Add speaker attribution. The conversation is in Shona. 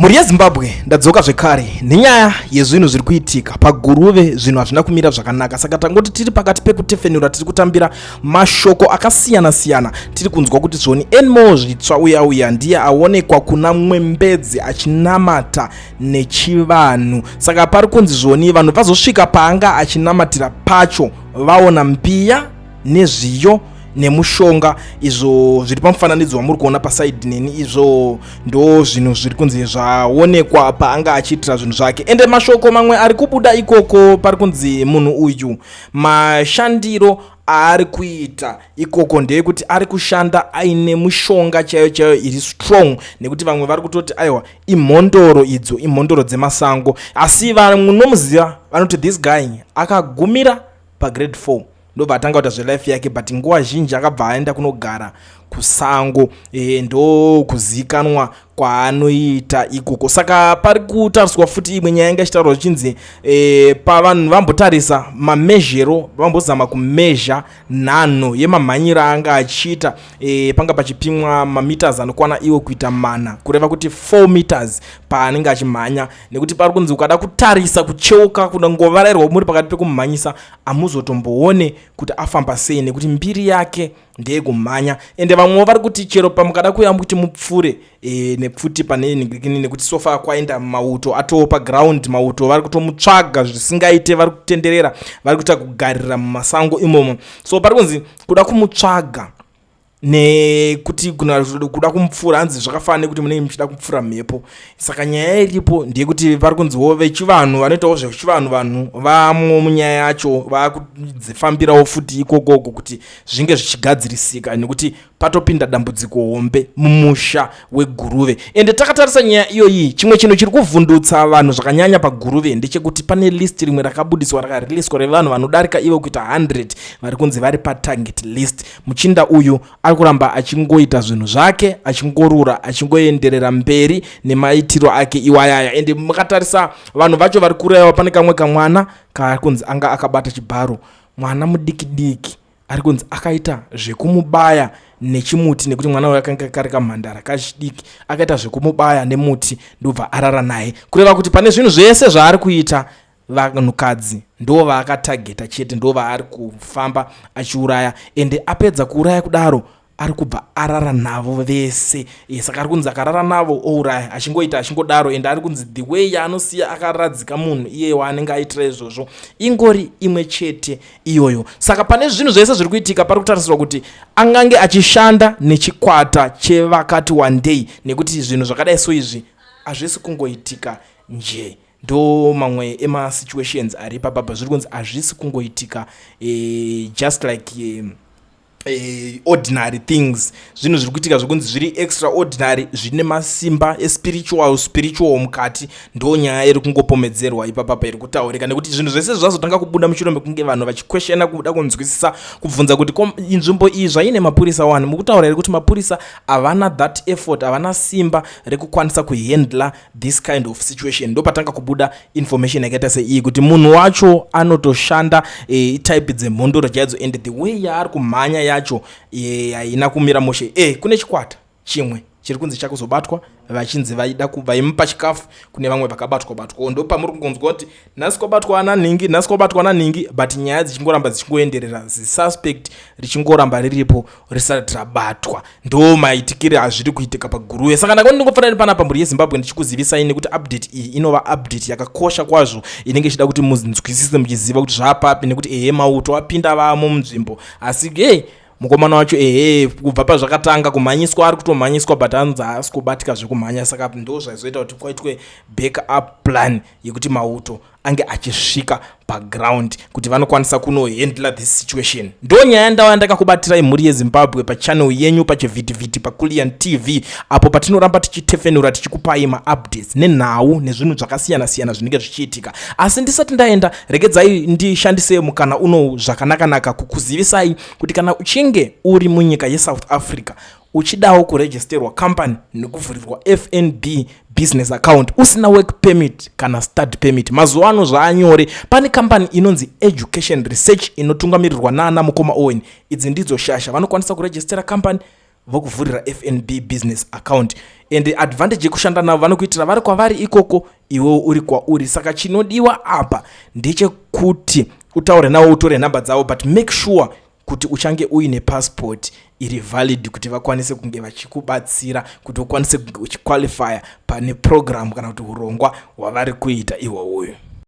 Speaker 1: Muri Zimbabwe ndadzoka zvekare nenyaya yezvinhu zviri kuitika paguruve. Zvinhu hazvina kumira zvakanaka, saka tangoti tiri pakati pekutefenura tiri kutambira mashoko akasiyana siyana. Tiri kunzwa kuti zvoni enmo zvitsva uya ndiye aonekwa kuna mwembedzi achinamata nechivanhu. Saka pari kunzi zvoni vanhu vazosvika paanga achinamatira pacho vaona mbiya nezviyo nemushonga izvo zviri pamufananidzo wamuri kuona pasaidi neni. Izvo ndo zvinhu zviri kunzi zvaonekwa paanga achiitira zvinhu zvake. Ende mashoko mamwe ari kubuda ikoko pari kunzi munhu uyu mashandiro ari kuita ikoko ndeyekuti ari kushanda aine mushonga chaiyo iri strong, nekuti vamwe vari kutoti aiwa imhondoro idzo, imhondoro dzemasango. Asi vanomuziva vanoti this guy akagumira pagrade 4 ndo vatanga kuita zvelife yake, but nguva zhinji akabva aenda kunogara kusango, ndo kuzikanwa kwaanoita ikoko. Saka pari kutariswa futi imwe nyaya ingachitaurwa zvichinzi pavanhu vambotarisa mamezhero, vambozama kumezha nhano yemamhanyiro anga achiita, panga pachipimwa mameters anokwana iwo kuita mana, kureva kuti 4 meters paanenge achimhanya. Nekuti pari kunzi ukada kutarisa kucheuka kunangovarairwa muri pakati pekumhanyisa amuzotomboone kuti afamba sei, nekuti mbiri yake ndeye kumhanya. Ende vamwe vari kuti chero pamukada kuyamba kuti mupfure nepfuti pane nekuti sofa kwaenda mauto atoo paground, mauto vari kutomutsvaga zvisingaite, vari kutenderera, vari kuita kugarira mumasango imomo. So pari kunzi kuda kumutsvaga nekuti kuda kumupfura hanzi zvakafanana nekuti munenge muchida kupfura mhepo. Saka nyaya iripo ndeyekuti vari kunziwo vechivanhu vanoitawo zvechivanhu, vanhu vamo munyaya yacho vakudzifambirawo futi ikokoko kuti zvinge zvichigadzirisika, nekuti patopinda dambudziko hombe mumusha weguruve. Ende takatarisa nyaya iyoyi, chimwe chinhu chiri kuvhundutsa vanhu zvakanyanya paguruve ndechekuti pane list rimwe rakabudiswa rakariliswa revanhu vanodarika ivo kuita 100 vari kunzi vari patarget list. Muchinda uyu ari kuramba achingoita zvinhu zvake, achingorura, achingoenderera mberi nemaitiro ake iwayaya. Ende mukatarisa vanhu vacho vari kureva, pane kamwe kamwana kari kunzi anga akabata chibharo, mwana mudiki ari kunzi akaita zvekumubaya nechimuti, nekuti mwana uyu akanga kari kamhandara kachidiki, akaita zvekumubaya nemuti ndobva arara naye, kureva kuti pane zvinhu zvese zvaari kuita vanhukadzi ndo vaakatageta chete, ndo vaari kufamba achiuraya. Ende apedza kuuraya kudaro ari kubva arara navo vese. Saka ari kunzi akarara navo ouraya, achingoita achingodaro. Ende ari kunzi the way yaanosiya akaradzika munhu iye waanenge aitira izvozvo ingori imwe chete iyoyo. Saka pane zvinhu zvese zviri kuitika pari kutarisirwa kuti angange achishanda nechikwata chevakati one day, nekuti zvinhu zvakadai so izvi hazvisi kungoitika nje. Ndo mamwe emasituations ari papapa zviri kunzi hazvisi kungoitika just like ordinary things. Zvinhu zviri kuitika zvokunzi zviri extraordinary, zvine masimba spiritual mukati. Ndo nyaya iri kungopomedzerwa ipapapa iri kutaurika, nekuti zvinhu zvese zvazotanga kubuda mushure mekunge vanhu vachikweshena kuda kunzwisisa, kubvunza kuti inzvimbo iyi zvaine mapurisa 1 mukutaura iri kuti mapurisa havana that effort, havana simba rekukwanisa kuhandla this kind of situation. Ndo patanga kubuda information yakaita seiyi kuti munhu wacho anotoshanda type dzemhondoro chaidzo, and the way yaari kumhanya yacho haina kumira moshe. Kune chikwata chimwe chiri kunzi chakuzobatwa, vachinzi vaida vaimupa chikafu kune vamwe vakabatwa. Ndo pamuri kugonzwa kuti nhasi kwabatwa naningi, but nyaya dzichingoramba dzichingoenderera, zisuspect richingoramba riripo risati rabatwa. Ndo maitikiri azviri kuitika paguruve. Saka ndakoni ndingofanira panapa Muri yeZimbabwe ndichikuzivisai, nekuti update iyi inova update yakakosha kwazvo, inenge ichida kuti munzwisise muchiziva kuti zvapapi, nekuti mauto apinda vamo munzvimbo. Asi mukomana wacho kubva pazvakatanga kumhanyiswa ari kutomhanyiswa, but hanzi haasi kubatika zvekumhanya. Saka ndo zvaizoita kuti kwaitwe backup plan yekuti mauto ange achisvika paground kuti vanokwanisa kunohandla this situation. Ndo nyaya ndauya ndakakubatirai Muri yeZimbabwe pachannel yenyu pachivhitivhiti paKulian TV, apo patinoramba tichitefenura tichikupai maupdates nenhau nezvinhu zvakasiyana siyana zvinenge zvichiitika. Asi ndisati ndaenda, regedzai ndishandise mukana uno zvakanaka kukuzivisai kuti kana uchinge uri munyika yeSouth Africa uchidawo kuregisterwa company nekuvhurirwa FNB business account usina work permit kana study permit, mazuva ano zvaanyore. Pane company inonzi Education Research inotungamirirwa naana Mukoma Owen. Idzi ndidzo shasha, vanokwanisa kuregistera company vokuvhurira FNB business account. And advantage yekushanda navo vanokuitira vari kwavari ikoko iwewo uri kwauri. Saka chinodiwa apa ndechekuti utaure navo utore nhamba dzavo, but make sure kuti uchange uine passport iri valid kuti vakwanise kunge vachikubatsira kuti ukwanise kunge uchiqualifya pane program kana kuti urongwa hwavari kuita iwo uyu.